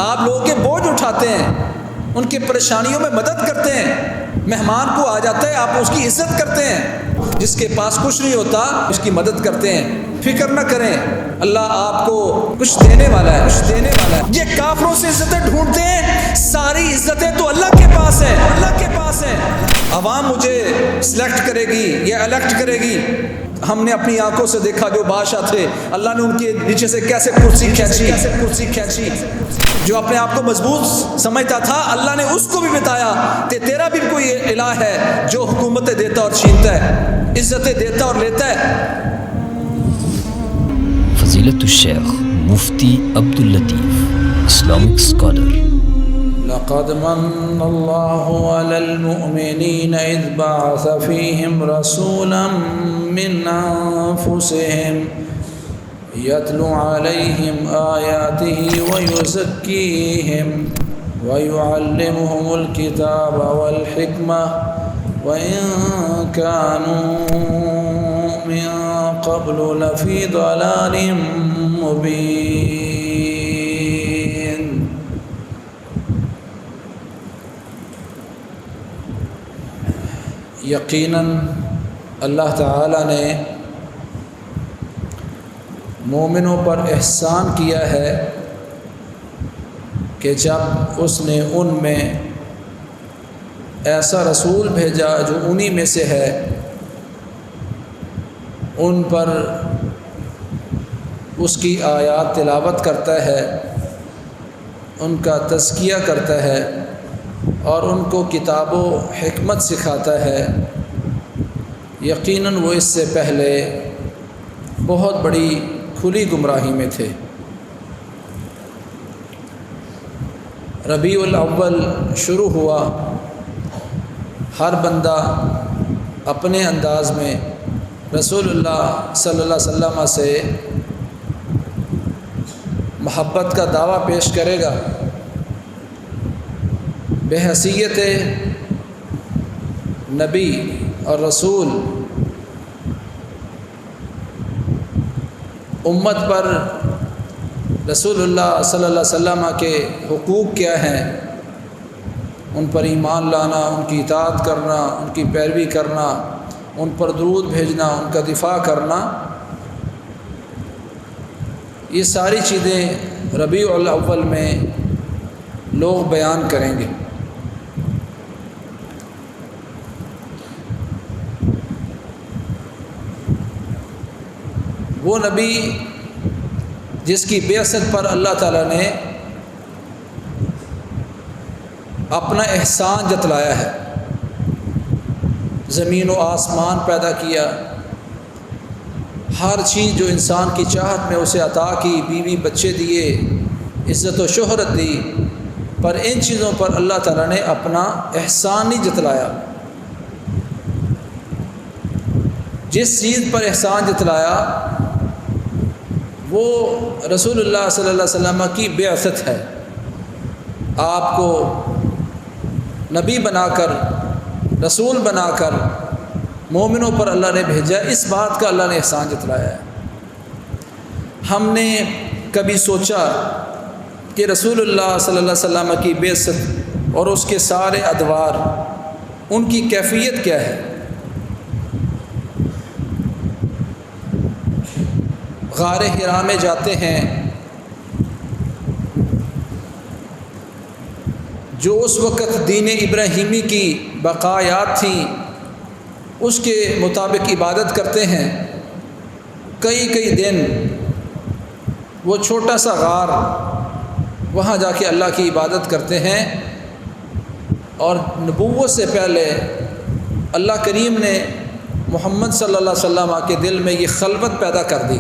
آپ لوگوں کے بوجھ اٹھاتے ہیں، ان کی پریشانیوں میں مدد کرتے ہیں، مہمان کو آ جاتا ہے آپ اس کی عزت کرتے ہیں، جس کے پاس کچھ نہیں ہوتا اس کی مدد کرتے ہیں۔ فکر نہ کریں، اللہ آپ کو کچھ دینے والا ہے، کچھ دینے والا ہے۔ یہ کافروں سے عزتیں ڈھونڈتے ہیں، ساری عزتیں تو اللہ کے پاس ہیں، اللہ کے پاس ہیں۔ عوام مجھے سلیکٹ کرے گی یا الیکٹ کرے گی۔ ہم نے اپنی آنکھوں سے دیکھا جو بادشاہ تھے، اللہ نے ان کے نیچے سے کیسے کرسی کھینچی۔ جو اپنے آپ کو مضبوط سمجھتا تھا، اللہ نے اس کو بھی بتایا کہ تیرا بھی کوئی الہ ہے جو حکومتیں دیتا اور چھینتا ہے، عزتیں دیتا اور لیتا ہے۔ فضیلت الشیخ مفتی عبداللطیف، اسلامک اسکالر۔ لقد من الله على المؤمنين إذ بعث فيهم رسولا من أنفسهم يتلو عليهم آياته ويزكيهم ويعلمهم الكتاب والحكمة وإن كانوا من قبل لفي ضلال مبين۔ یقیناً اللہ تعالیٰ نے مومنوں پر احسان کیا ہے کہ جب اس نے ان میں ایسا رسول بھیجا جو انہی میں سے ہے، ان پر اس کی آیات تلاوت کرتا ہے، ان کا تزکیہ کرتا ہے اور ان کو کتاب و حکمت سکھاتا ہے۔ یقیناً وہ اس سے پہلے بہت بڑی کھلی گمراہی میں تھے۔ ربیع الاول شروع ہوا، ہر بندہ اپنے انداز میں رسول اللہ صلی اللہ علیہ وسلم سے محبت کا دعویٰ پیش کرے گا۔ بحیثیت نبی اور رسول امت پر رسول اللہ صلی اللہ علیہ وسلم کے حقوق کیا ہیں، ان پر ایمان لانا، ان کی اطاعت کرنا، ان کی پیروی کرنا، ان پر درود بھیجنا، ان کا دفاع کرنا، یہ ساری چیزیں ربیع الاول میں لوگ بیان کریں گے۔ وہ نبی جس کی بعثت پر اللہ تعالیٰ نے اپنا احسان جتلایا ہے، زمین و آسمان پیدا کیا، ہر چیز جو انسان کی چاہت میں اسے عطا کی، بیوی بچے دیے، عزت و شہرت دی، پر ان چیزوں پر اللہ تعالیٰ نے اپنا احسان نہیں جتلایا۔ جس چیز پر احسان جتلایا وہ رسول اللہ صلی اللہ علیہ وسلم کی بعثت ہے۔ آپ کو نبی بنا کر، رسول بنا کر مومنوں پر اللہ نے بھیجا، اس بات کا اللہ نے احسان جتلایا ہے۔ ہم نے کبھی سوچا کہ رسول اللہ صلی اللہ علیہ وسلم کی بعثت اور اس کے سارے ادوار، ان کی کیفیت کیا ہے؟ غار حرا میں جاتے ہیں، جو اس وقت دین ابراہیمی کی بقایات تھیں اس کے مطابق عبادت کرتے ہیں۔ کئی دن وہ چھوٹا سا غار، وہاں جا کے اللہ کی عبادت کرتے ہیں، اور نبوت سے پہلے اللہ کریم نے محمد صلی اللہ علیہ وسلم کے دل میں یہ خلوت پیدا کر دی۔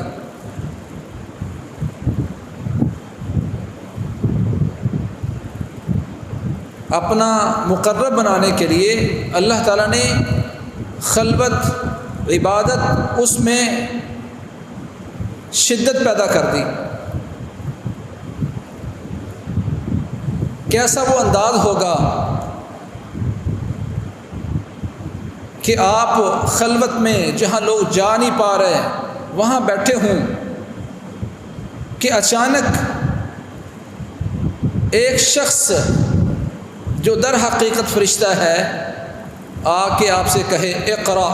اپنا مقرب بنانے کے لیے اللہ تعالیٰ نے خلوت، عبادت، اس میں شدت پیدا کر دی۔ کیسا وہ انداز ہوگا کہ آپ خلوت میں جہاں لوگ جا نہیں پا رہے وہاں بیٹھے ہوں کہ اچانک ایک شخص جو در حقیقت فرشتہ ہے آ کے آپ سے کہے اقرا،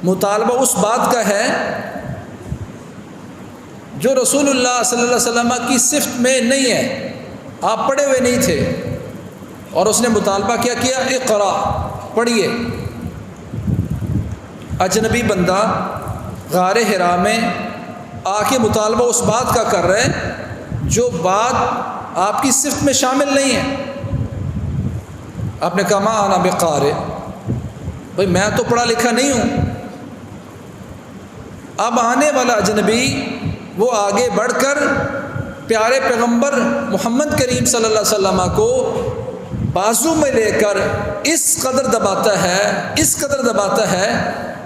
مطالبہ اس بات کا ہے جو رسول اللہ صلی اللہ علیہ وسلم کی صفت میں نہیں ہے، آپ پڑھے ہوئے نہیں تھے اور اس نے مطالبہ کیا اقرا، پڑھیے۔ اجنبی بندہ غار حرا میں آ کے مطالبہ اس بات کا کر رہے جو بات آپ کی صفت میں شامل نہیں ہے۔ آپ نے کہا ما انا بقارئ، بھائی میں تو پڑھا لکھا نہیں ہوں۔ اب آنے والا اجنبی وہ آگے بڑھ کر پیارے پیغمبر محمد کریم صلی اللہ علیہ وسلم کو بازو میں لے کر اس قدر دباتا ہے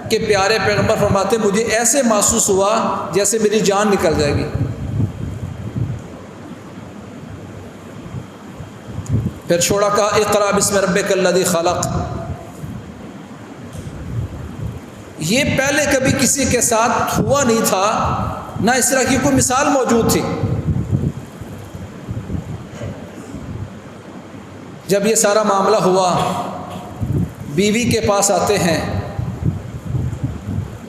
کہ پیارے پیغمبر فرماتے مجھے ایسے محسوس ہوا جیسے میری جان نکل جائے گی۔ پھر چھوڑا کہا اقرا بسم ربک الذی خلق۔ یہ پہلے کبھی کسی کے ساتھ ہوا نہیں تھا، نہ اس طرح کی کوئی مثال موجود تھی۔ جب یہ سارا معاملہ ہوا، بیوی کے پاس آتے ہیں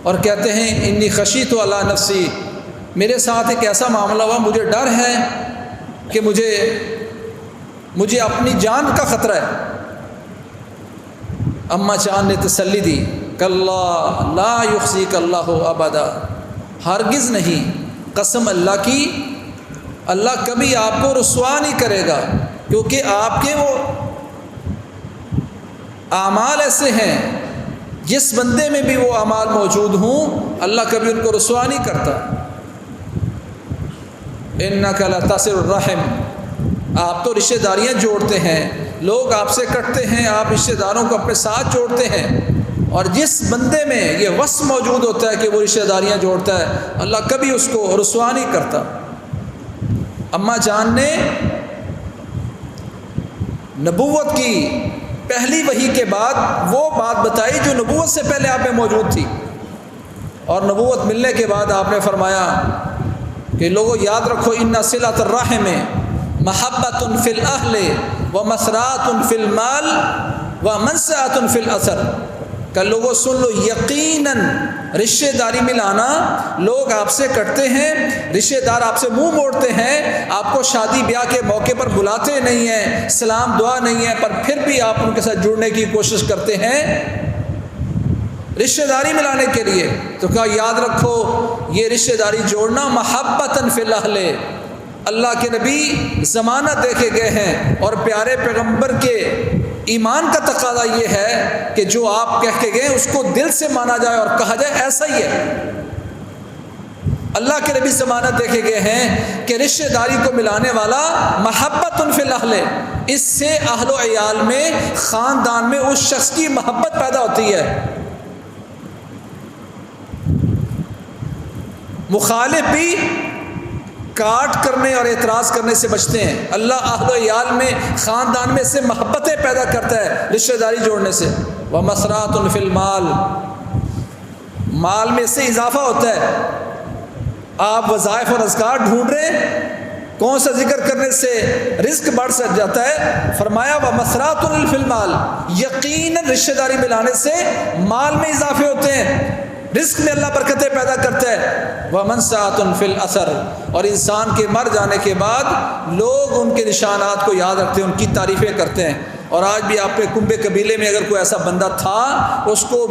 اور کہتے ہیں انی خشیت علی نفسی، میرے ساتھ ایک ایسا معاملہ ہوا، مجھے ڈر ہے کہ مجھے اپنی جان کا خطرہ ہے۔ اماں جان نے تسلی دی، کلا لا یخزیک اللہ ابدا، ہرگز نہیں، قسم اللہ کی، اللہ کبھی آپ کو رسوا نہیں کرے گا، کیونکہ آپ کے وہ اعمال ایسے ہیں جس بندے میں بھی وہ اعمال موجود ہوں اللہ کبھی ان کو رسوا نہیں کرتا۔ انک لتصل الرحم، آپ تو رشتہ داریاں جوڑتے ہیں، لوگ آپ سے کٹتے ہیں، آپ رشتہ داروں کو اپنے ساتھ جوڑتے ہیں، اور جس بندے میں یہ وصف موجود ہوتا ہے کہ وہ رشتہ داریاں جوڑتا ہے اللہ کبھی اس کو رسوا نہیں کرتا۔ اماں جان نے نبوت کی پہلی وحی کے بعد وہ بات بتائی جو نبوت سے پہلے آپ میں موجود تھی، اور نبوت ملنے کے بعد آپ نے فرمایا کہ لوگوں یاد رکھو ان صلۃ الرحم محبت فی الاہل و مسرات فی المال و منسعۃ فی الاثر۔ کہ لوگوں سن لو، یقیناً رشتہ داری ملانا، لوگ آپ سے کٹتے ہیں، رشتہ دار آپ سے منہ موڑتے ہیں، آپ کو شادی بیاہ کے موقع پر بلاتے نہیں ہیں، سلام دعا نہیں ہے، پر پھر بھی آپ ان کے ساتھ جڑنے کی کوشش کرتے ہیں رشتہ داری ملانے کے لیے۔ تو کہا یاد رکھو یہ رشتہ داری جوڑنا محبتاً فی الاہل، اللہ کے نبی ضمانت دے کے گئے ہیں، اور پیارے پیغمبر کے ایمان کا تقاضا یہ ہے کہ جو آپ کہہ کے گئے اس کو دل سے مانا جائے اور کہا جائے ایسا ہی ہے۔ اللہ کے نبی ضمانت دے کے گئے ہیں کہ رشتہ داری کو ملانے والا محبت فی الاہل، اس سے اہل و عیال میں، خاندان میں اس شخص کی محبت پیدا ہوتی ہے۔ مخالف بھی کاٹ کرنے اور اعتراض کرنے سے بچتے ہیں، اللہ اہل و عیال میں، خاندان میں سے محبتیں پیدا کرتا ہے رشتہ داری جوڑنے سے۔ وَمَسْرَاتٌ فِي الْمَالِ، مال میں سے اضافہ ہوتا ہے۔ آپ وظائف اور اذکار ڈھونڈ رہے ہیں، کون سا ذکر کرنے سے رزق بڑھ جاتا ہے؟ فرمایا وَمَسْرَاتٌ فِي الْمَالِ، یقیناً رشتہ داری ملانے سے مال میں اضافے ہوتے ہیں، رزق میں اللہ برکتیں پیدا کرتا ہے۔ وَمَنْسَعَةٌ فِي الْأَثَرِ، اور انسان کے مر جانے کے بعد لوگ ان کے نشانات کو یاد رکھتے ہیں، ان کی تعریفیں کرتے ہیں۔ اور آج بھی آپ کے کنبے قبیلے میں اگر کوئی ایسا بندہ تھا، اس کو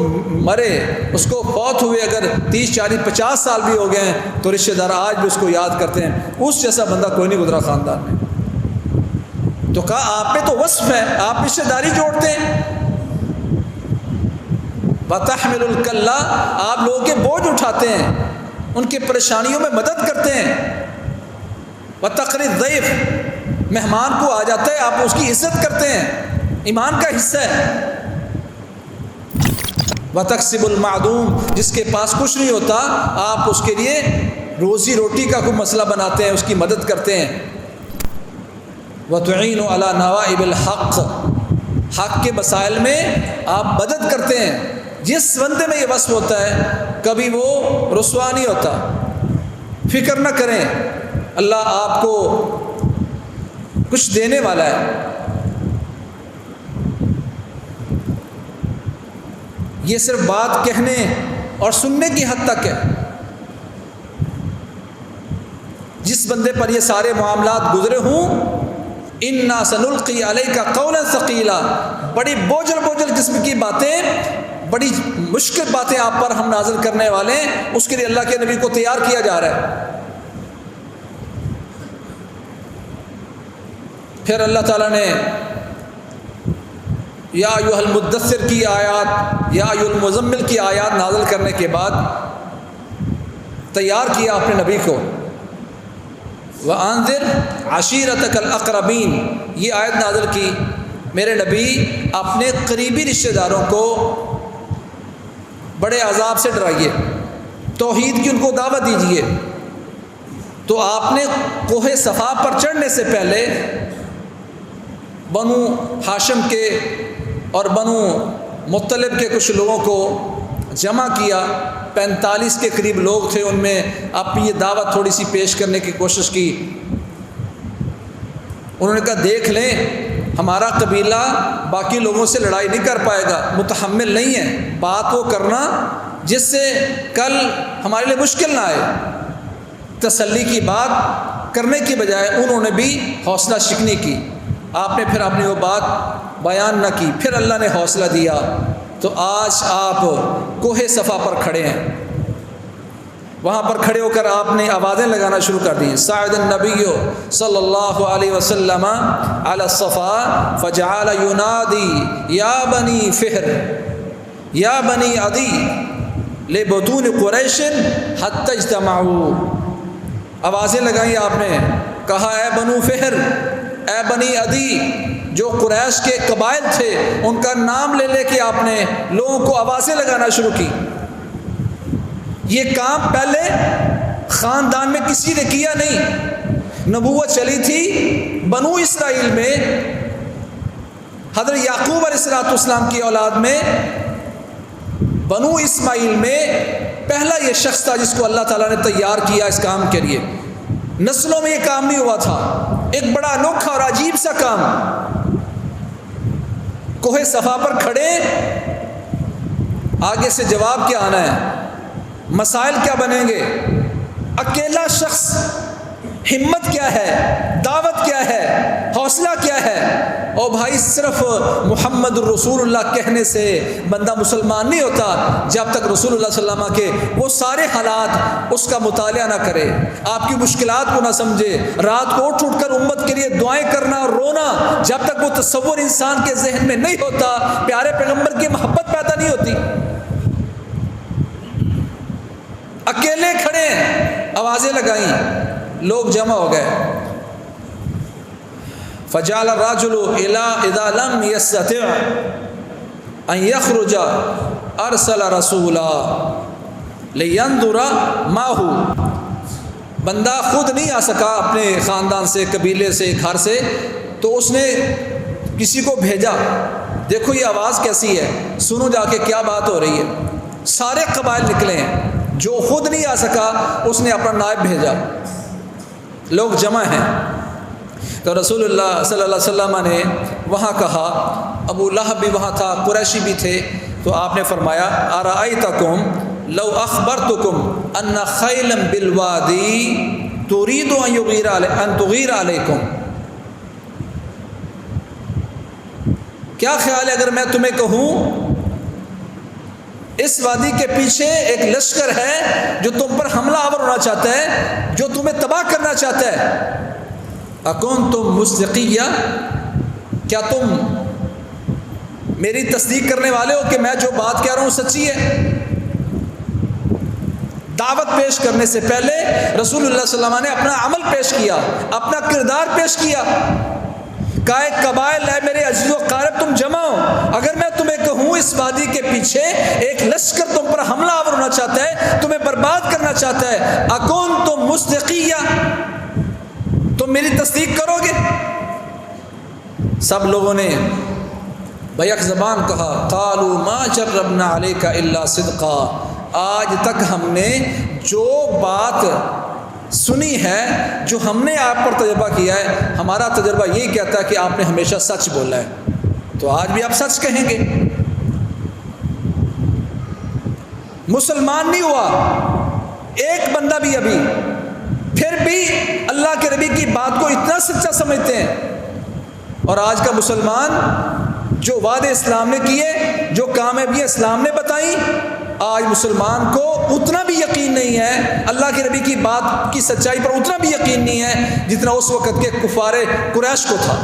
مرے، اس کو فوت ہوئے اگر 30 40 50 سال بھی ہو گئے ہیں، تو رشتہ دار آج بھی اس کو یاد کرتے ہیں، اس جیسا بندہ کوئی نہیں گزرا خاندان میں۔ تو کہا آپ پہ تو وصف ہے، آپ رشتہ داری جوڑتے ہیں۔ وَتَحْمِلُ الْكَلَّةَ، آپ لوگوں کے بوجھ اٹھاتے ہیں، ان کی پریشانیوں میں مدد کرتے ہیں۔ وَتَقْرِي الضَّيْفَ، مہمان کو آ جاتا ہے آپ اس کی عزت کرتے ہیں، ایمان کا حصہ ہے۔ وَتَكْسِبُ الْمَعْدُومَ، جس کے پاس کچھ نہیں ہوتا آپ اس کے لیے روزی روٹی کا کوئی مسئلہ بناتے ہیں، اس کی مدد کرتے ہیں۔ وَتُعِينُ عَلَى نَوَائِبِ الْحَقِّ، حق کے مسائل میں آپ مدد کرتے ہیں۔ جس بندے میں یہ وصف ہوتا ہے کبھی وہ رسوا نہیں ہوتا۔ فکر نہ کریں، اللہ آپ کو کچھ دینے والا ہے. یہ صرف بات کہنے اور سننے کی حد تک ہے. جس بندے پر یہ سارے معاملات گزرے ہوں، اِنَّا سَنُلْقِي عَلَيْكَ قَوْلًا ثَقِيلًا، بڑی بوجھل قسم کی باتیں، بڑی مشکل باتیں آپ پر ہم نازل کرنے والے ہیں. اس کے لیے اللہ کے نبی کو تیار کیا جا رہا ہے. پھر اللہ تعالیٰ نے یا ایھا المدثر کی آیات، یا ایھا المزمل کی آیات نازل کرنے کے بعد تیار کیا اپنے نبی کو. وَأَنذِرْ عَشِيرَتَكَ الْأَقْرَبِينَ، یہ آیت نازل کی، میرے نبی اپنے قریبی رشتہ داروں کو بڑے عذاب سے ڈرائیے، توحید کی ان کو دعوت دیجیے. تو آپ نے کوہ صفا پر چڑھنے سے پہلے بنو ہاشم کے اور بنو مطلب کے کچھ لوگوں کو جمع کیا. 45 کے قریب لوگ تھے، ان میں اپنی یہ دعوت تھوڑی سی پیش کرنے کی کوشش کی. انہوں نے کہا دیکھ لیں ہمارا قبیلہ باقی لوگوں سے لڑائی نہیں کر پائے گا، متحمل نہیں ہے بات وہ کرنا جس سے کل ہمارے لیے مشکل نہ آئے. تسلی کی بات کرنے کی بجائے انہوں نے بھی حوصلہ شکنی کی. آپ نے پھر اپنی وہ بات بیان نہ کی. پھر اللہ نے حوصلہ دیا تو آج آپ کوہ صفا پر کھڑے ہیں. وہاں پر کھڑے ہو کر آپ نے آوازیں لگانا شروع کر دیں. صعد النبی صلی اللہ علیہ وسلم علی الصفا فجعل ینادی یا بنی فہر یا بنی عدی لبطون قریش حتی اجتمعوا. آوازیں لگائیں آپ نے، کہا اے بنو فہر، اے بنی عدی، جو قریش کے قبائل تھے ان کا نام لے لے کے آپ نے لوگوں کو آوازیں لگانا شروع کی. یہ کام پہلے خاندان میں کسی نے کیا نہیں. نبوت چلی تھی بنو اسرائیل میں، حضرت یعقوب علیہ السلام کی اولاد میں، بنو اسماعیل میں پہلا یہ شخص تھا جس کو اللہ تعالیٰ نے تیار کیا اس کام کے لیے. نسلوں میں یہ کام نہیں ہوا تھا. ایک بڑا انوکھا اور عجیب سا کام. کوہ صفا پر کھڑے، آگے سے جواب کیا آنا ہے، مسائل کیا بنیں گے، اکیلا شخص، ہمت کیا ہے، دعوت کیا ہے، حوصلہ کیا ہے. او بھائی، صرف محمد الرسول اللہ کہنے سے بندہ مسلمان نہیں ہوتا جب تک رسول اللہ صلی اللہ علیہ وسلم کے وہ سارے حالات اس کا مطالعہ نہ کرے، آپ کی مشکلات کو نہ سمجھے، رات کو اٹھ کر امت کے لیے دعائیں کرنا اور رونا، جب تک وہ تصور انسان کے ذہن میں نہیں ہوتا پیارے پیغمبر کی محبت پیدا نہیں ہوتی. اکیلے کھڑے، آوازیں لگائیں، لوگ جمع ہو گئے. فجعل الرجل اذا لم يستطع ان يخرج ارسل رسولا لينظر ما هو. بندہ خود نہیں آ سکا اپنے خاندان سے، قبیلے سے، گھر سے، تو اس نے کسی کو بھیجا، دیکھو یہ آواز کیسی ہے، سنو جا کے کیا بات ہو رہی ہے. سارے قبائل نکلے ہیں. جو خود نہیں آ سکا اس نے اپنا نائب بھیجا. لوگ جمع ہیں تو رسول اللہ صلی اللہ علیہ وسلم نے وہاں کہا، ابو لہب بھی وہاں تھا، قریشی بھی تھے، تو آپ نے فرمایا ارأیتکم لو اخبرتکم ان خیلا بالوادی ترید ان تغیر علیکم. کیا خیال ہے اگر میں تمہیں کہوں اس وادی کے پیچھے ایک لشکر ہے جو تم پر حملہ آور ہونا چاہتا ہے، جو تمہیں تباہ کرنا چاہتا ہے. اکنتم مصدقیہ، کیا تم میری تصدیق کرنے والے ہو کہ میں جو بات کہہ رہا ہوں سچی ہے؟ دعوت پیش کرنے سے پہلے رسول اللہ صلی اللہ علیہ وسلم نے اپنا عمل پیش کیا، اپنا کردار پیش کیا. کہا ایک قبائل ہے میرے عزیز و قارب، تم جمع ہو، اگر میں تمہیں کہوں اس وادی کے پیچھے ایک لشکر تم پر حملہ آور ہونا چاہتا ہے، تمہیں برباد کرنا چاہتا ہے، اکنتم مصدقیہ، تم میری تصدیق کرو گے؟ سب لوگوں نے بیک زبان کہا، قالوا ما جربنا علیک الا صدقا. آج تک ہم نے جو بات سنی ہے، جو ہم نے آپ پر تجربہ کیا ہے، ہمارا تجربہ یہی کہتا ہے کہ آپ نے ہمیشہ سچ بولا ہے، تو آج بھی آپ سچ کہیں گے۔ مسلمان نہیں ہوا ایک بندہ بھی ابھی، پھر بھی اللہ کے نبی کی بات کو اتنا سچا سمجھتے ہیں، اور آج کا مسلمان جو وعدے اسلام نے کیے، جو کامیابیاں اسلام نے بتائیں، آج مسلمان کو اتنا بھی یقین نہیں ہے، اللہ کے نبی کی بات کی سچائی پر اتنا بھی یقین نہیں ہے جتنا اس وقت کے کفار قریش کو تھا۔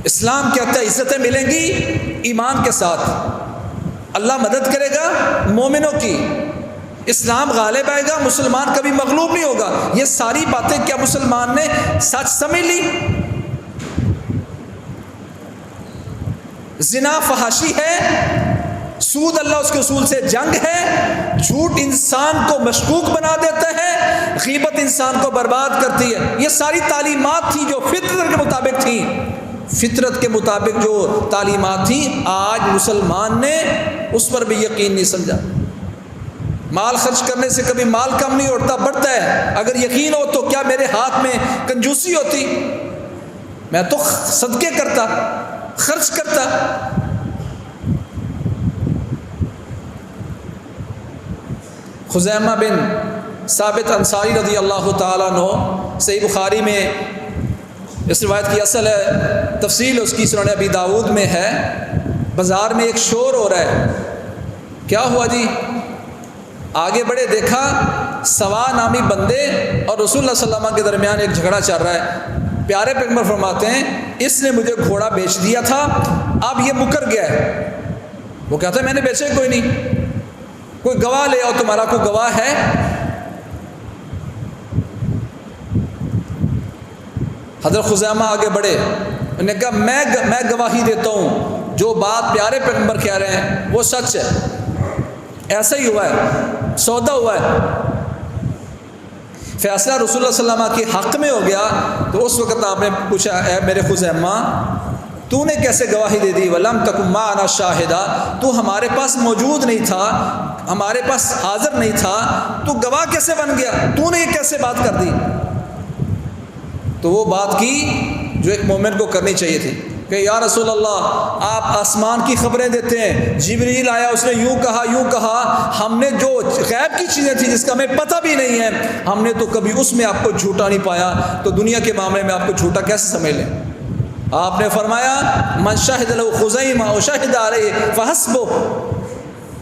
اسلام کہتا ہے عزتیں ملیں گی ایمان کے ساتھ، اللہ مدد کرے گا مومنوں کی، اسلام غالب آئے گا، مسلمان کبھی مغلوب نہیں ہوگا۔ یہ ساری باتیں کیا مسلمان نے سچ سمجھ لی؟ زنا فحاشی ہے، سود اللہ اس کے اصول سے جنگ ہے، جھوٹ انسان کو مشکوک بنا دیتا ہے، غیبت انسان کو برباد کرتی ہے۔ یہ ساری تعلیمات تھیں جو فطرت کے مطابق تھیں، فطرت کے مطابق جو تعلیمات تھیں، آج مسلمان نے اس پر بھی یقین نہیں سمجھا۔ مال خرچ کرنے سے کبھی مال کم نہیں ہوتا، بڑھتا ہے۔ اگر یقین ہو تو کیا میرے ہاتھ میں کنجوسی ہوتی؟ میں تو صدقے کرتا، خرچ کرتا۔ خزیمہ بن ثابت انصاری رضی اللہ تعالیٰ عنہ، صحیح بخاری میں اس روایت کی اصل ہے، تفصیل اس کی سنن ابی داؤد میں ہے۔ بازار میں ایک شور ہو رہا ہے، کیا ہوا جی؟ آگے بڑھے، دیکھا سوا نامی بندے اور رسول اللہ صلی اللہ علیہ وسلم کے درمیان ایک جھگڑا چل رہا ہے۔ پیارے پیغمبر فرماتے ہیں اس نے مجھے گھوڑا بیچ دیا تھا، اب یہ مکر گیا ہے۔ وہ کہتا ہے میں نے بیچے کوئی نہیں، کوئی گواہ لے آؤ، تمہارا کوئی گواہ ہے؟ حضرت خزیمہ آگے بڑھے، انہوں نے کہا میں گواہی دیتا ہوں، جو بات پیارے پیغمبر کہہ رہے ہیں وہ سچ ہے، ایسا ہی ہوا ہے، سودا ہوا ہے۔ فیصلہ رسول اللہ صلی اللہ علیہ وسلم کے حق میں ہو گیا، تو اس وقت آپ نے پوچھا اے میرے خزیمہ تو نے کیسے گواہی دے دی؟ وَلَمْ تَكُنْ مَعَنَا شَاهِدًا، تو ہمارے پاس موجود نہیں تھا، ہمارے پاس حاضر نہیں تھا، تو گواہ کیسے بن گیا؟ تو نے یہ کیسے بات کر دی؟ تو وہ بات کی جو ایک مومن کو کرنی چاہیے تھی کہ یا رسول اللہ آپ آسمان کی خبریں دیتے ہیں، جبریل آیا اس نے یوں کہا، ہم نے جو غیب کی چیزیں تھیں جس کا ہمیں پتہ بھی نہیں ہے، ہم نے تو کبھی اس میں آپ کو جھوٹا نہیں پایا، تو دنیا کے معاملے میں آپ کو جھوٹا کیسے سمجھ لیں؟ آپ نے فرمایا من شہد لہ خزیمہ او شہد علیہ فحسبہ،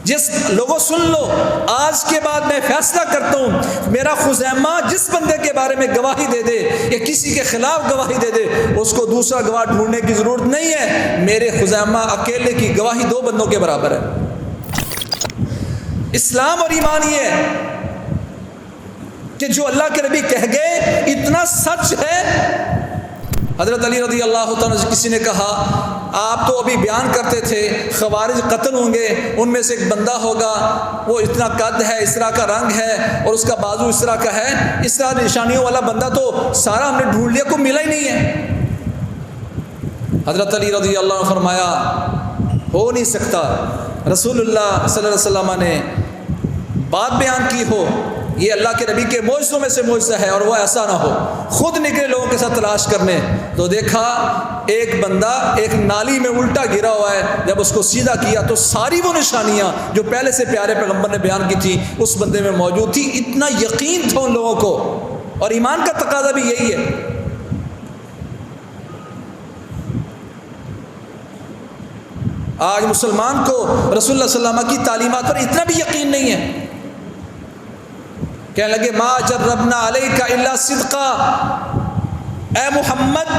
جس لوگوں سن لو، آج کے بعد میں فیصلہ کرتا ہوں، میرا خزیمہ جس بندے کے بارے میں گواہی دے دے یا کسی کے خلاف گواہی دے دے، اس کو دوسرا گواہ ڈھونڈنے کی ضرورت نہیں ہے، میرے خزیمہ اکیلے کی گواہی 2 بندوں کے برابر ہے۔ اسلام اور ایمان یہ ہے کہ جو اللہ کے نبی کہہ گئے اتنا سچ ہے۔ حضرت علی رضی اللہ تعالیٰ سے کسی نے کہا آپ تو ابھی بیان کرتے تھے خوارج قتل ہوں گے، ان میں سے ایک بندہ ہوگا، وہ اتنا قد ہے، اس طرح کا رنگ ہے اور اس کا بازو اس طرح کا ہے، اس طرح نشانیوں والا بندہ تو سارا ہم نے ڈھونڈ لیا، کوئی ملا ہی نہیں ہے۔ حضرت علی رضی اللہ عنہ فرمایا ہو نہیں سکتا، رسول اللہ صلی اللہ علیہ وسلم نے بات بیان کی ہو، یہ اللہ کے نبی کے معجزوں میں سے معجزہ ہے اور وہ ایسا نہ ہو، خود نکلے لوگوں کے ساتھ تلاش کرنے، تو دیکھا ایک بندہ ایک نالی میں الٹا گرا ہوا ہے، جب اس کو سیدھا کیا تو ساری وہ نشانیاں جو پہلے سے پیارے پیغمبر نے بیان کی تھی اس بندے میں موجود تھی۔ اتنا یقین تھا ان لوگوں کو، اور ایمان کا تقاضا بھی یہی ہے۔ آج مسلمان کو رسول اللہ صلی اللہ علیہ وسلم کی تعلیمات پر اتنا بھی یقین نہیں ہے، کہنے لگے ما جربنا علیک الا صدقا، اے محمد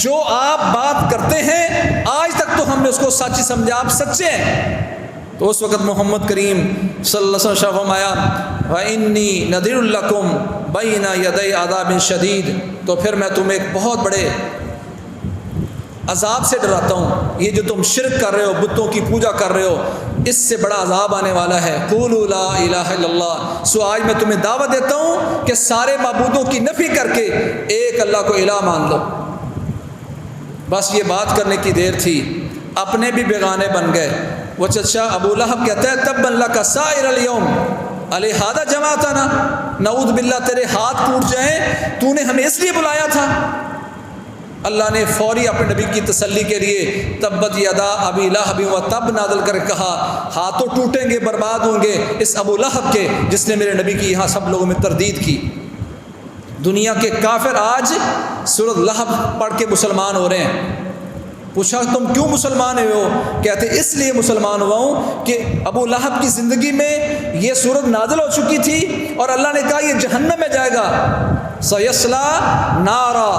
جو آپ بات کرتے ہیں آج تک تو ہم نے اس کو سچ سمجھا، آپ سچے ہیں۔ تو اس وقت محمد کریم صلی اللہ علیہ وسلم فرمایا وَإِنِّي نَذِرٌ لَكُمْ بَيْنَ يَدَيْ عَذَابٍ شَدِيدٍ، تو پھر میں تمہیں ایک بہت بڑے عذاب سے ڈراتا ہوں، یہ جو تم شرک کر رہے ہو، بتوں کی پوجا کر رہے ہو، اس سے بڑا عذاب آنے والا ہے۔ قولوا لا الہ الا اللہ، سو آج میں تمہیں دعوت دیتا ہوں کہ سارے معبودوں کی نفی کر کے ایک اللہ کو الہ مان لو۔ بس یہ بات کرنے کی دیر تھی، اپنے بھی بیگانے بن گئے، وہ چچا ابو لہب کہتا ہے تب اللہ کا سائر الیوم الہذا جماعتنا، نعوذ باللہ تیرے ہاتھ ٹوٹ جائیں، تو نے ہمیں اس لیے بلایا تھا۔ اللہ نے فوری اپنے نبی کی تسلی کے لیے تبت یدا ابی لہب و تب نازل کر کہا ہاتھوں ٹوٹیں گے، برباد ہوں گے اس ابو لہب کے جس نے میرے نبی کی یہاں سب لوگوں میں تردید کی۔ دنیا کے کافر آج سورۃ لہب پڑھ کے مسلمان ہو رہے ہیں۔ پوچھا تم کیوں مسلمان ہوئے ہو؟ کہتے اس لیے مسلمان ہوا ہوں کہ ابو لہب کی زندگی میں یہ صورت نازل ہو چکی تھی اور اللہ نے کہا یہ جہنم میں جائے گا، سیصلا نارا،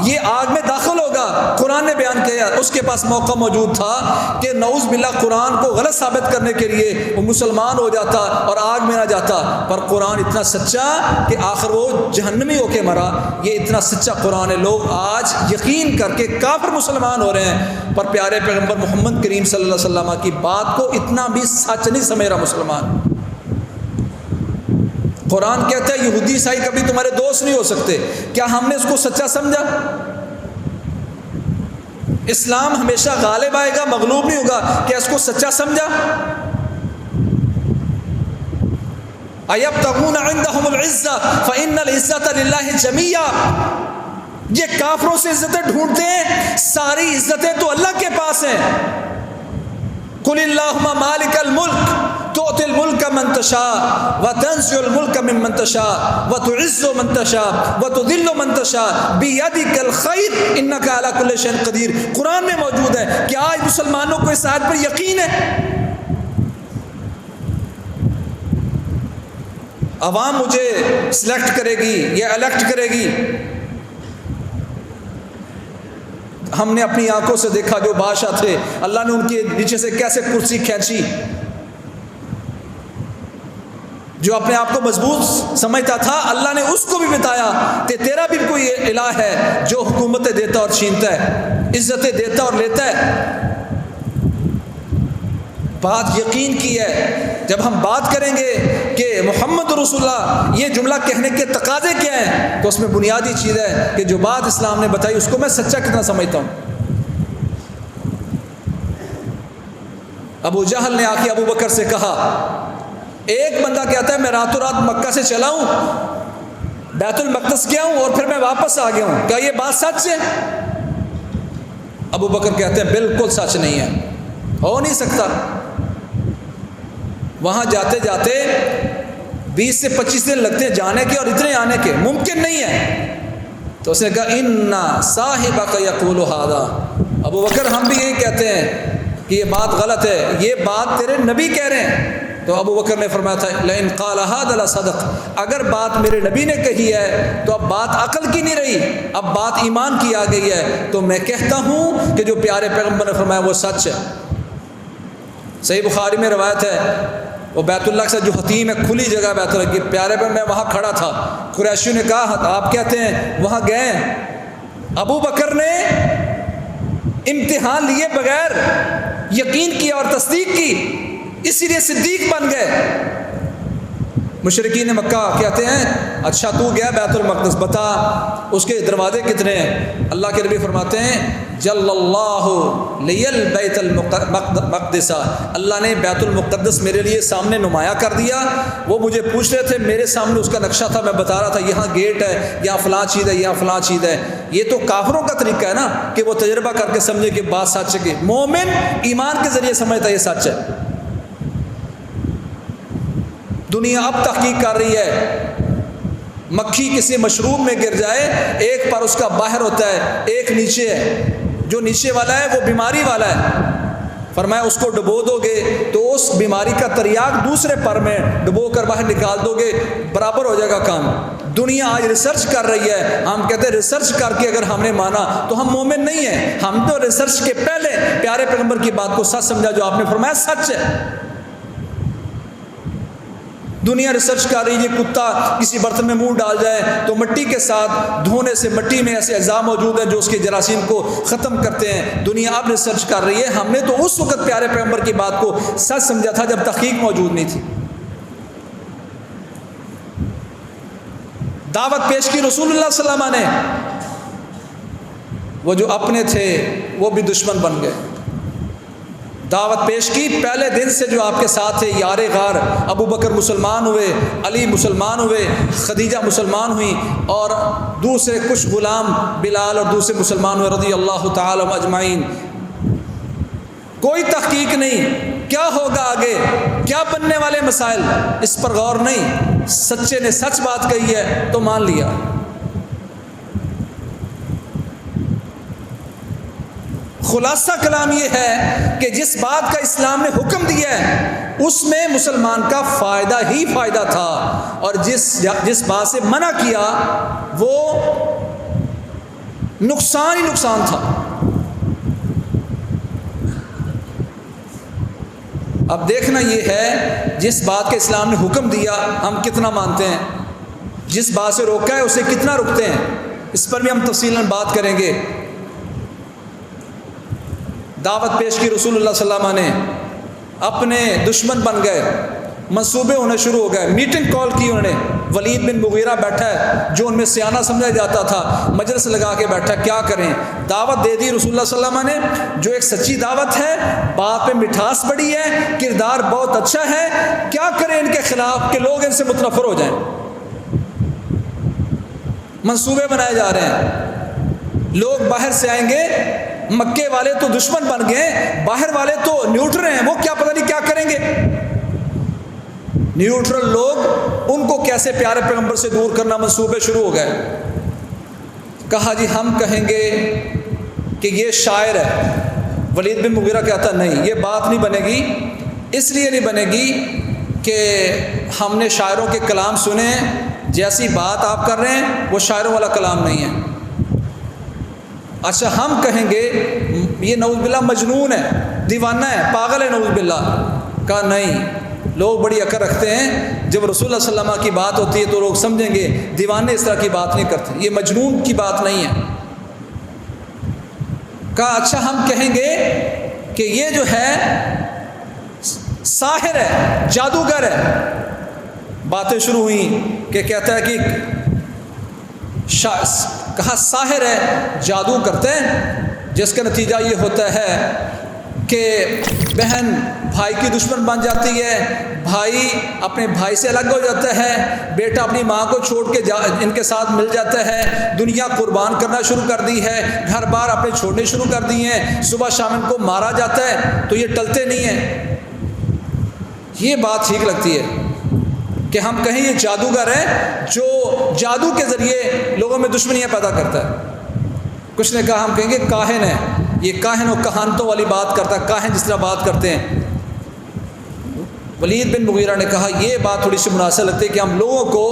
یہ آگ میں داخل ہوگا۔ قرآن نے بیان کیا، اس کے پاس موقع موجود تھا کہ نعوذ باللہ قرآن کو غلط ثابت کرنے کے لیے وہ مسلمان ہو جاتا اور آگ میں نہ جاتا، پر قرآن اتنا سچا کہ آخر وہ جہنمی ہو کے مرا۔ یہ اتنا سچا قرآن ہے، لوگ آج یقین کر کے کافر مسلمان ہو رہے ہیں، پر پیارے پیغمبر محمد کریم صلی اللہ علیہ وسلم کی بات کو اتنا بھی سچ نہیں سمجھ رہا مسلمان۔ قرآن کہتا ہے یہودی عیسائی کبھی تمہارے دوست نہیں ہو سکتے، کیا ہم نے اس کو سچا سمجھا؟ اسلام ہمیشہ غالب آئے گا، مغلوب نہیں ہوگا، کیا اس کو سچا سمجھا؟ ایبتغون عندهم العزہ فإن العزة للہ جمیعا، یہ کافروں سے عزتیں ڈھونڈتے ہیں، ساری عزتیں تو اللہ کے پاس ہیں۔ قل اللہم مالک الملک تؤتی الملک من تشاء وتنزع الملک ممن تشاء وتعز من تشاء وتذل من تشاء بیدک الخیر انک علی کل شیء قدیر۔ قرآن میں موجود ہے۔ کیا آج مسلمانوں کو اس آیت پر یقین ہے؟ عوام مجھے سلیکٹ کرے گی یا الیکٹ کرے گی؟ ہم نے اپنی آنکھوں سے دیکھا جو بادشاہ تھے، اللہ نے ان کے نیچے سے کیسے کرسی کھینچی۔ جو اپنے آپ کو مضبوط سمجھتا تھا، اللہ نے اس کو بھی بتایا کہ تیرا بھی کوئی الہ ہے جو حکومتیں دیتا اور چھینتا ہے، عزتیں دیتا اور لیتا ہے۔ بات یقین کی ہے۔ جب ہم بات کریں گے کہ محمد رسول اللہ، یہ جملہ کہنے کے تقاضے کیا ہیں، تو اس میں بنیادی چیز ہے کہ جو بات اسلام نے بتائی اس کو میں سچا کتنا سمجھتا ہوں۔ ابو جہل نے آ کے ابو بکر سے کہا، ایک بندہ کہتا ہے میں راتوں رات مکہ سے چلا ہوں، بیت المقدس گیا ہوں اور پھر میں واپس آ گیا ہوں، کیا یہ بات سچ ہے؟ ابو بکر کہتے ہیں بالکل سچ نہیں ہے، ہو نہیں سکتا۔ وہاں جاتے جاتے 20 سے 25 دن لگتے ہیں جانے کے اور اتنے آنے کے، ممکن نہیں ہے۔ تو اس نے کہا اِنَّ صَاحِبَكَ يَقُولُ هَذَا، ابو بکر ہم بھی یہی کہتے ہیں کہ یہ بات غلط ہے، یہ بات تیرے نبی کہہ رہے ہیں۔ تو ابو بکر نے فرمایا تھا لَإِنْ قَالَ هَذَا لَصَدَقَ، اگر بات میرے نبی نے کہی ہے تو اب بات عقل کی نہیں رہی، اب بات ایمان کی آ گئی ہے، تو میں کہتا ہوں کہ جو پیارے پیغمبر نے فرمایا وہ سچ ہے۔ صحیح بخاری میں روایت ہے، وہ بیت اللہ کے ساتھ جو حتیم ہے، کھلی جگہ بیت اللہ کی، پیارے پر میں وہاں کھڑا تھا، قریشیوں نے کہا آپ کہتے ہیں وہاں گئے، ابو بکر نے امتحان لیے بغیر یقین کیا اور تصدیق کی، اسی لیے صدیق بن گئے۔ مشرکین مکہ کہتے ہیں اچھا تو گیا بیت المقدس، بتا اس کے دروازے کتنے ہیں؟ اللہ کے نبی فرماتے ہیں جل اللہ لیل بیت المقدس، اللہ نے بیت المقدس میرے لیے سامنے نمایاں کر دیا۔ وہ مجھے پوچھ رہے تھے، میرے سامنے اس کا نقشہ تھا، میں بتا رہا تھا یہاں گیٹ ہے، یہاں فلاں چیز ہے، یہاں فلاں چیز ہے۔ یہ تو کافروں کا طریقہ ہے نا کہ وہ تجربہ کر کے سمجھے کہ بات سچ ہے۔ مومن ایمان کے ذریعے سمجھتا ہے یہ سچ ہے۔ دنیا اب تحقیق کر رہی ہے، مکھی کسی مشروب میں گر جائے، ایک پر اس کا باہر ہوتا ہے، ایک نیچے ہے، جو نیچے والا ہے وہ بیماری والا ہے، فرمایا اس کو ڈبو دو گے تو اس بیماری کا تریاق دوسرے پر میں ڈبو کر باہر نکال دو گے، برابر ہو جائے گا کام۔ دنیا آج ریسرچ کر رہی ہے، ہم کہتے ہیں ریسرچ کر کے اگر ہم نے مانا تو ہم مومن نہیں ہیں۔ ہم تو ریسرچ کے پہلے پیارے پیغمبر کی بات کو سچ سمجھا، جو آپ نے فرمایا سچ ہے۔ دنیا ریسرچ کر رہی ہے، کتا کسی برتن میں منہ ڈال جائے تو مٹی کے ساتھ دھونے سے مٹی میں ایسے اجزاء موجود ہیں جو اس کے جراثیم کو ختم کرتے ہیں۔ دنیا اب ریسرچ کر رہی ہے، ہم نے تو اس وقت پیارے پیغمبر کی بات کو سچ سمجھا تھا جب تحقیق موجود نہیں تھی۔ دعوت پیش کی رسول اللہ صلی اللہ علیہ وسلم نے، وہ جو اپنے تھے وہ بھی دشمن بن گئے۔ دعوت پیش کی، پہلے دن سے جو آپ کے ساتھ تھے یار غار، ابو بکر مسلمان ہوئے، علی مسلمان ہوئے، خدیجہ مسلمان ہوئی، اور دوسرے کچھ غلام بلال اور دوسرے مسلمان ہوئے رضی اللہ تعالی عنہم اجمعین۔ کوئی تحقیق نہیں کیا ہوگا آگے، کیا بننے والے مسائل، اس پر غور نہیں، سچے نے سچ بات کہی ہے تو مان لیا۔ خلاصہ کلام یہ ہے کہ جس بات کا اسلام نے حکم دیا ہے اس میں مسلمان کا فائدہ ہی فائدہ تھا، اور جس بات سے منع کیا وہ نقصان ہی نقصان تھا۔ اب دیکھنا یہ ہے جس بات کا اسلام نے حکم دیا ہم کتنا مانتے ہیں، جس بات سے روکا ہے اسے کتنا رکتے ہیں، اس پر بھی ہم تفصیلاً بات کریں گے۔ دعوت پیش کی رسول اللہ صلی اللہ علیہ وسلم نے، اپنے دشمن بن گئے، منصوبے ہونے شروع ہو گئے، میٹنگ کال کی انہوں نے، ولید بن مغیرہ بیٹھا ہے جو ان میں سیانہ سمجھا جاتا تھا، مجلس لگا کے بیٹھا، کیا کریں، دعوت دے دی رسول اللہ صلی اللہ علیہ وسلم نے، جو ایک سچی دعوت ہے، بات پہ مٹھاس بڑی ہے، کردار بہت اچھا ہے، کیا کریں ان کے خلاف کہ لوگ ان سے متنفر ہو جائیں۔ منصوبے بنائے جا رہے ہیں، لوگ باہر سے آئیں گے، مکے والے تو دشمن بن گئے، باہر والے تو نیوٹرل ہیں، وہ کیا پتہ نہیں کیا کریں گے۔ نیوٹرل لوگ ان کو کیسے پیارے پیغمبر سے دور کرنا، منصوبے شروع ہو گئے۔ کہا جی ہم کہیں گے کہ یہ شاعر ہے، ولید بن مغیرہ کہتا نہیں یہ بات نہیں بنے گی، اس لیے نہیں بنے گی کہ ہم نے شاعروں کے کلام سنے ہیں، جیسی بات آپ کر رہے ہیں وہ شاعروں والا کلام نہیں ہے۔ اچھا ہم کہیں گے یہ نعوذ باللہ مجنون ہے، دیوانہ ہے، پاگل ہے نعوذ باللہ۔ کہا نہیں، لوگ بڑی عقل رکھتے ہیں، جب رسول اللہ صلی اللہ علیہ وسلم کی بات ہوتی ہے تو لوگ سمجھیں گے دیوانے اس طرح کی بات نہیں کرتے، یہ مجنون کی بات نہیں ہے۔ کہا اچھا ہم کہیں گے کہ یہ جو ہے ساحر ہے، جادوگر ہے۔ باتیں شروع ہوئیں کہ کہتا ہے کہ کہا ساحر ہے، جادو کرتے ہیں، جس کا نتیجہ یہ ہوتا ہے کہ بہن بھائی کی دشمن بن جاتی ہے، بھائی اپنے بھائی سے الگ ہو جاتا ہے، بیٹا اپنی ماں کو چھوڑ کے ان کے ساتھ مل جاتا ہے، دنیا قربان کرنا شروع کر دی ہے، گھر بار اپنے چھوڑنے شروع کر دی ہیں، صبح شام ان کو مارا جاتا ہے تو یہ ٹلتے نہیں ہیں۔ یہ بات ٹھیک لگتی ہے کہ ہم کہیں یہ جادوگر ہے جو جادو کے ذریعے لوگوں میں دشمنیاں پیدا کرتا ہے۔ کچھ نے کہا ہم کہیں گے کاہن ہے، یہ کاہن و کہانتوں والی بات کرتا ہے، کاہن جس طرح بات کرتے ہیں۔ ولید بن مغیرہ نے کہا یہ بات تھوڑی سی مناسب لگتی ہے کہ ہم لوگوں کو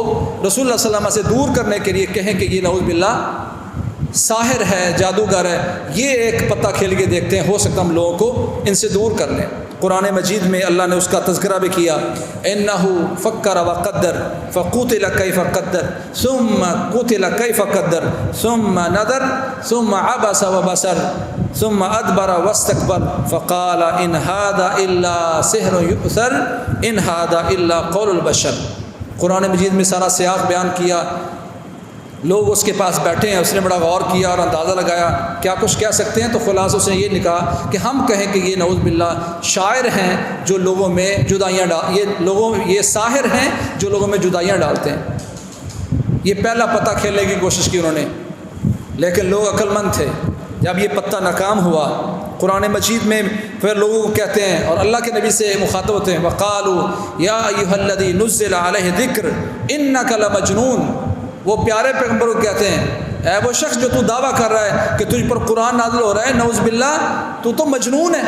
رسول اللہ صلی اللہ علیہ وسلم سے دور کرنے کے لیے کہیں کہ یہ نعوذ باللہ ساحر ہے، جادوگر ہے، یہ ایک پتہ کھیل کے دیکھتے ہیں، ہو سکتا ہم لوگوں کو ان سے دور کر لیں۔ قرآن مجید میں اللہ نے اس کا تذکرہ بھی کیا، اِنَّهُ فَكَّرَ وَقَدَّرَ فَقُتِلَ كَيْفَ قَدَّرَ ثُمَّ قُتِلَ كَيْفَ قَدَّرَ ثُمَّ نَظَرَ ثُمَّ عَبَسَ وَبَصَرَ ثُمَّ أَدْبَرَ وَاسْتَكْبَرَ فَقَالَ إِنْ هَذَا إِلَّا سِحْرٌ يُؤْثَرُ إِنْ هَذَا إِلَّا قَوْلُ الْبَشَرِ۔ قرآن مجید میں سارا سیاق بیان کیا، لوگ اس کے پاس بیٹھے ہیں، اس نے بڑا غور کیا اور اندازہ لگایا کیا کچھ کہہ سکتے ہیں، تو خلاصہ اس نے یہ نکلا کہ ہم کہیں کہ یہ نعوذ باللہ شاعر ہیں جو لوگوں میں جدائیاں یہ ساحر ہیں جو لوگوں میں جدائیاں ڈالتے ہیں۔ یہ پہلا پتہ کھیلنے کی کوشش کی انہوں نے، لیکن لوگ عقل مند تھے۔ جب یہ پتہ ناکام ہوا، قرآن مجید میں پھر لوگوں کو کہتے ہیں اور اللہ کے نبی سے مخاطب ہوتے ہیں، وَقَالُوا يَا أَيُّهَا الَّذِي نُزِّلَ عَلَيْهِ الذِّكْرُ إِنَّكَ لَمَجْنُونَ۔ وہ پیارے پیغمبر کو کہتے ہیں اے وہ شخص جو تو دعویٰ کر رہا ہے کہ تجھ پر قرآن نازل ہو رہا ہے، نعوذ باللہ تو مجنون ہے۔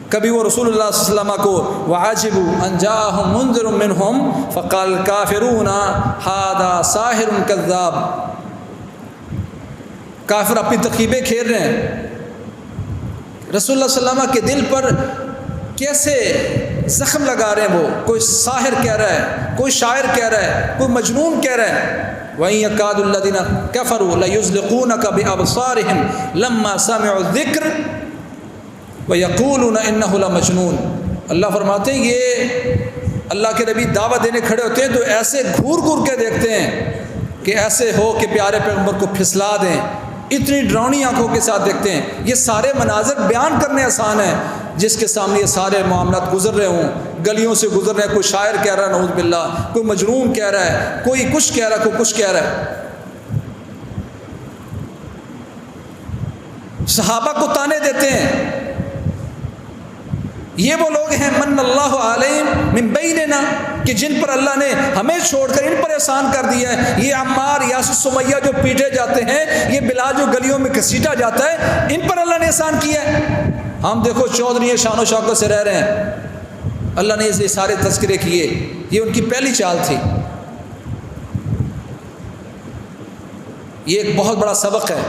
کبھی وہ رسول اللہ صلی اللہ علیہ وسلم کو وَعَجِبُوا أَن جَاءَهُم مُنذِرٌ مِّنْهُمْ فَقَالَ الْكَافِرُونَ هَذَا سَاحِرٌ كَذَّابٌ۔ کافر اپنی تقریبیں کھیل رہے ہیں، رسول اللہ صلی اللہ علیہ وسلم کے دل پر کیسے زخم لگا رہے ہیں، وہ کوئی ساحر کہہ رہا ہے، کوئی شاعر کہہ رہا ہے، کوئی مجنون کہہ رہا ہے۔ وَإِن يَكَادُ الَّذِينَ كَفَرُوا لَيُزْلِقُونَكَ بِأَبْصَارِهِمْ لَمَّا سَمِعُوا الذِّكْرَ وَيَقُولُونَ إِنَّهُ لَمَجْنُونٌ۔ اللہ فرماتے ہیں یہ اللہ کے نبی دعوت دینے کھڑے ہوتے ہیں تو ایسے گھور گھور کے دیکھتے ہیں کہ ایسے ہو کہ پیارے پیغمبر کو پھسلا دیں، اتنی ڈراؤنی آنکھوں کے ساتھ دیکھتے ہیں۔ یہ سارے مناظر بیان کرنے آسان ہیں، جس کے سامنے یہ سارے معاملات گزر رہے ہوں، گلیوں سے گزر رہے ہیں، کوئی شاعر کہہ رہا ہے نعوذ باللہ، کوئی مجنون کہہ رہا ہے، کوئی کچھ کہہ رہا ہے، کوئی کچھ کہہ رہا ہے. صحابہ کو تانے دیتے ہیں. یہ وہ لوگ ہیں من اللہ علیہم من بیننا، کہ جن پر اللہ نے ہمیں چھوڑ کر ان پر احسان کر دیا ہے. یہ عمار، یاسر، سمیہ جو پیٹے جاتے ہیں، یہ بلال جو گلیوں میں گھسیٹا جاتا ہے، ان پر اللہ نے احسان کیا ہے. ہم دیکھو چودھری شان و شوکت سے رہ رہے ہیں، اللہ نے یہ سارے تذکرے کیے. یہ ان کی پہلی چال تھی. یہ ایک بہت بڑا سبق ہے.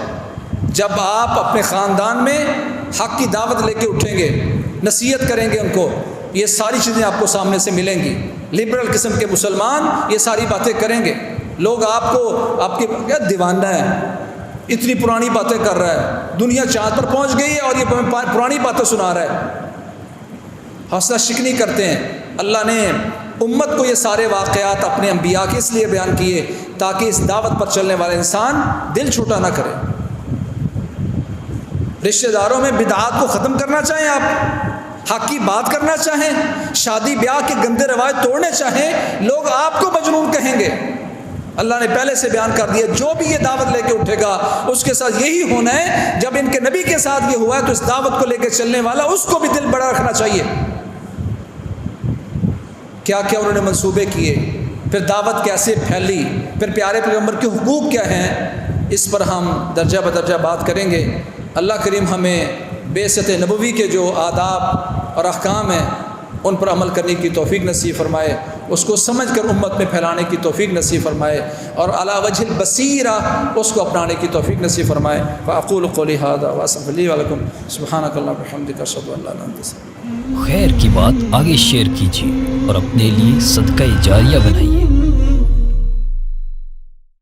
جب آپ اپنے خاندان میں حق کی دعوت لے کے اٹھیں گے، نصیحت کریں گے ان کو، یہ ساری چیزیں آپ کو سامنے سے ملیں گی. لبرل قسم کے مسلمان یہ ساری باتیں کریں گے. لوگ آپ کو آپ کے کیا دیوانہ ہے، اتنی پرانی باتیں کر رہا ہے، دنیا چاند پر پہنچ گئی ہے اور یہ پرانی باتیں سنا رہا ہے. حوصلہ شکنی کرتے ہیں. اللہ نے امت کو یہ سارے واقعات اپنے انبیاء کے اس لیے بیان کیے تاکہ اس دعوت پر چلنے والے انسان دل چھوٹا نہ کرے. رشتہ داروں میں بدعات کو ختم کرنا چاہیں، آپ حق کی بات کرنا چاہیں، شادی بیاہ کے گندے روایت توڑنے چاہیں، لوگ آپ کو مجنون کہیں گے. اللہ نے پہلے سے بیان کر دیا جو بھی یہ دعوت لے کے اٹھے گا اس کے ساتھ یہی ہونا ہے. جب ان کے نبی کے ساتھ یہ ہوا ہے تو اس دعوت کو لے کے چلنے والا اس کو بھی دل بڑا رکھنا چاہیے. کیا کیا انہوں نے منصوبے کیے، پھر دعوت کیسے پھیلی، پھر پیارے پیغمبر کے حقوق کیا ہیں، اس پر ہم درجہ بدرجہ بات کریں گے. اللہ کریم ہمیں بعثت نبوی کے جو آداب اور احکام ہیں ان پر عمل کرنے کی توفیق نصیب فرمائے، اس کو سمجھ کر امت میں پھیلانے کی توفیق نصیب فرمائے، اور علی وجہ البصیرہ اس کو اپنانے کی توفیق نصیب فرمائے. فاقول قولی ھذا واستغفر لی ولکم سبحانک اللہم وبحمدک اشہد ان لا الہ الا انت استغفرک. خیر کی بات آگے شیئر کیجیے اور اپنے لیے صدقہ جاریہ بنائیے.